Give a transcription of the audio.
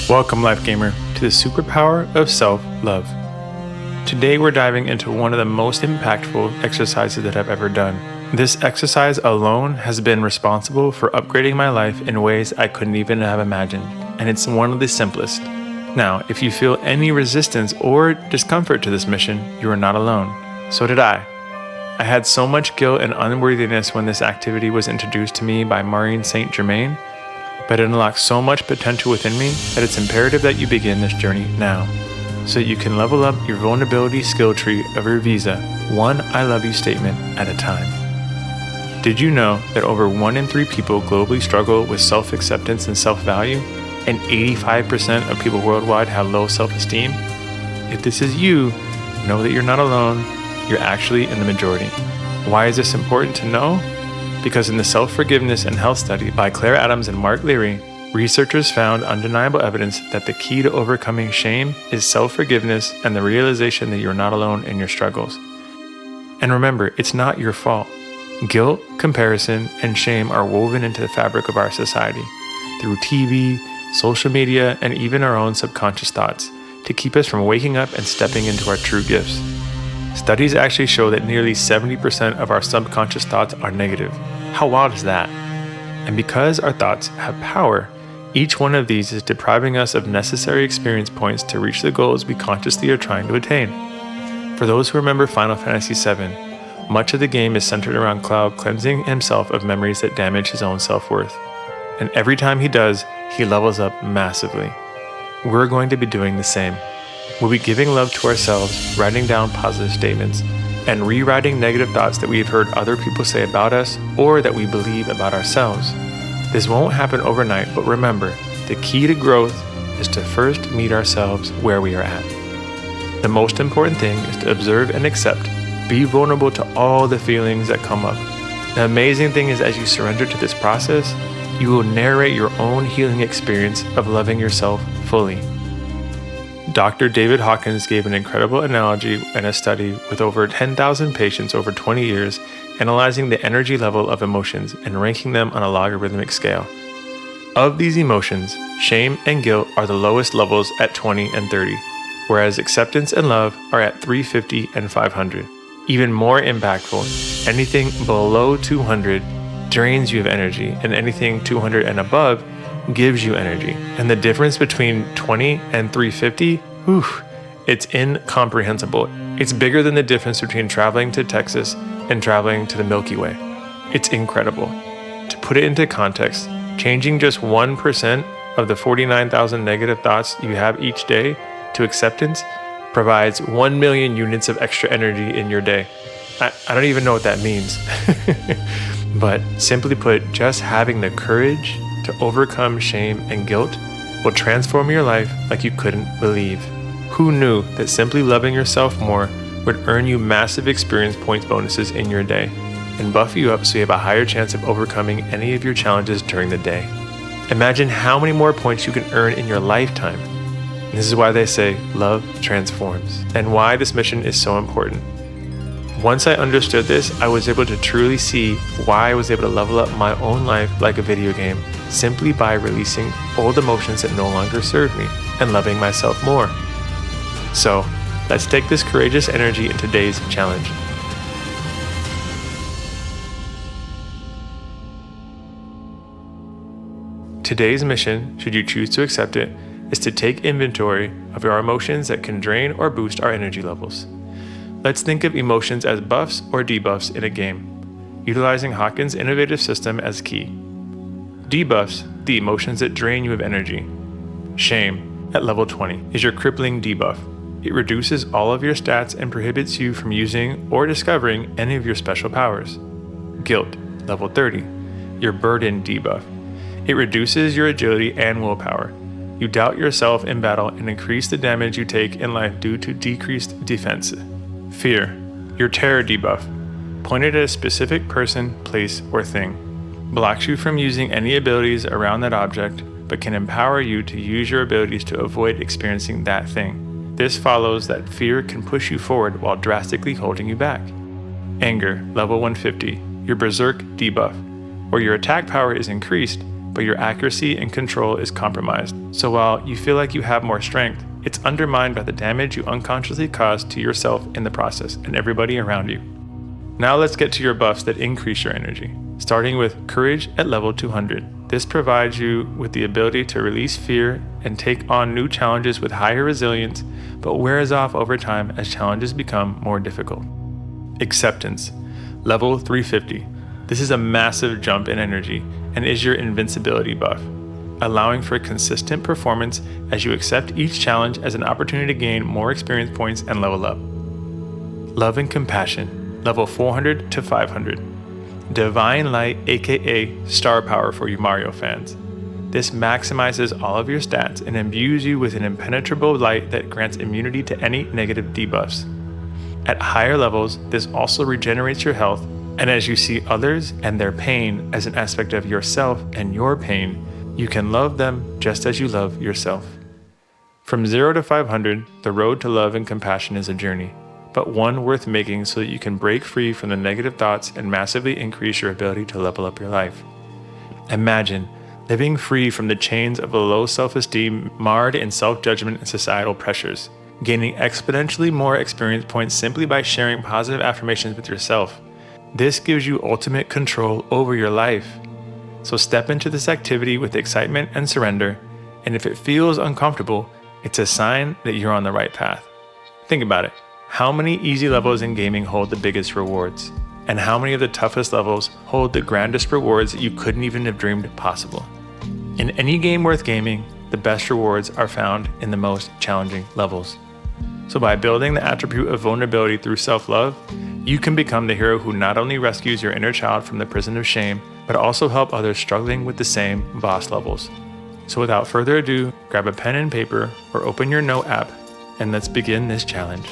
Welcome, Life Gamer, to the superpower of self-love. Today we're diving into one of the most impactful exercises that I've ever done. This exercise alone has been responsible for upgrading my life in ways I couldn't even have imagined, and it's one of the simplest. Now, if you feel any resistance or discomfort to this mission, you are not alone. So did I. I had so much guilt and unworthiness when this activity was introduced to me by Maureen St. Germain, but it unlocks so much potential within me that it's imperative that you begin this journey now, so that you can level up your vulnerability skill tree of your visa, one I love you statement at a time. Did you know that over 1 in 3 people globally struggle with self-acceptance and self-value, and 85% of people worldwide have low self-esteem? If this is you, know that you're not alone, you're actually in the majority. Why is this important to know? Because in the Self-Forgiveness and Health study by Claire Adams and Mark Leary, researchers found undeniable evidence that the key to overcoming shame is self-forgiveness and the realization that you're not alone in your struggles. And remember, it's not your fault. Guilt, comparison, and shame are woven into the fabric of our society through TV, social media, and even our own subconscious thoughts to keep us from waking up and stepping into our true gifts. Studies actually show that nearly 70% of our subconscious thoughts are negative. How wild is that? And because our thoughts have power, each one of these is depriving us of necessary experience points to reach the goals we consciously are trying to attain. For those who remember Final Fantasy VII, much of the game is centered around Cloud cleansing himself of memories that damage his own self-worth. And every time he does, he levels up massively. We're going to be doing the same. We'll be giving love to ourselves, writing down positive statements, and rewriting negative thoughts that we've heard other people say about us or that we believe about ourselves. This won't happen overnight, but remember, the key to growth is to first meet ourselves where we are at. The most important thing is to observe and accept. Be vulnerable to all the feelings that come up. The amazing thing is, as you surrender to this process, you will narrate your own healing experience of loving yourself fully. Dr. David Hawkins gave an incredible analogy in a study with over 10,000 patients over 20 years, analyzing the energy level of emotions and ranking them on a logarithmic scale. Of these emotions, shame and guilt are the lowest levels at 20 and 30, whereas acceptance and love are at 350 and 500. Even more impactful, anything below 200 drains you of energy, and anything 200 and above gives you energy. And the difference between 20 and 350, it's incomprehensible. It's bigger than the difference between traveling to Texas and traveling to the Milky Way. It's incredible. To put it into context, changing just 1% of the 49,000 negative thoughts you have each day to acceptance provides 1 million units of extra energy in your day. I don't even know what that means. But simply put, just having the courage to overcome shame and guilt will transform your life like you couldn't believe. Who knew that simply loving yourself more would earn you massive experience points bonuses in your day and buff you up so you have a higher chance of overcoming any of your challenges during the day? Imagine how many more points you can earn in your lifetime. And this is why they say love transforms, and why this mission is so important. Once I understood this, I was able to truly see why I was able to level up my own life like a video game, simply by releasing old emotions that no longer serve me and loving myself more. So, let's take this courageous energy in today's challenge. Today's mission, should you choose to accept it, is to take inventory of our emotions that can drain or boost our energy levels. Let's think of emotions as buffs or debuffs in a game, utilizing Hawkins' innovative system as key. Debuffs, the emotions that drain you of energy. Shame, at level 20, is your crippling debuff. It reduces all of your stats and prohibits you from using or discovering any of your special powers. Guilt, level 30, your burden debuff. It reduces your agility and willpower. You doubt yourself in battle and increase the damage you take in life due to decreased defense. Fear, your terror debuff, pointed at a specific person, place, or thing. Blocks you from using any abilities around that object, but can empower you to use your abilities to avoid experiencing that thing. This follows that fear can push you forward while drastically holding you back. Anger, level 150, your berserk debuff, where your attack power is increased but your accuracy and control is compromised. So while you feel like you have more strength, it's undermined by the damage you unconsciously caused to yourself in the process and everybody around you. Now let's get to your buffs that increase your energy, starting with Courage at level 200. This provides you with the ability to release fear and take on new challenges with higher resilience, but wears off over time as challenges become more difficult. Acceptance, level 350. This is a massive jump in energy and is your invincibility buff, allowing for consistent performance as you accept each challenge as an opportunity to gain more experience points and level up. Love and Compassion, level 400 to 500. Divine Light, aka Star Power for you Mario fans. This maximizes all of your stats and imbues you with an impenetrable light that grants immunity to any negative debuffs. At higher levels, this also regenerates your health, and as you see others and their pain as an aspect of yourself and your pain, you can love them just as you love yourself. From 0 to 500, the road to love and compassion is a journey, but one worth making so that you can break free from the negative thoughts and massively increase your ability to level up your life. Imagine living free from the chains of a low self-esteem marred in self-judgment and societal pressures, gaining exponentially more experience points simply by sharing positive affirmations with yourself. This gives you ultimate control over your life. So step into this activity with excitement and surrender, and if it feels uncomfortable, it's a sign that you're on the right path. Think about it. How many easy levels in gaming hold the biggest rewards? And how many of the toughest levels hold the grandest rewards that you couldn't even have dreamed possible? In any game worth gaming, the best rewards are found in the most challenging levels. So by building the attribute of vulnerability through self-love, you can become the hero who not only rescues your inner child from the prison of shame, but also help others struggling with the same boss levels. So without further ado, grab a pen and paper or open your Note app, and let's begin this challenge.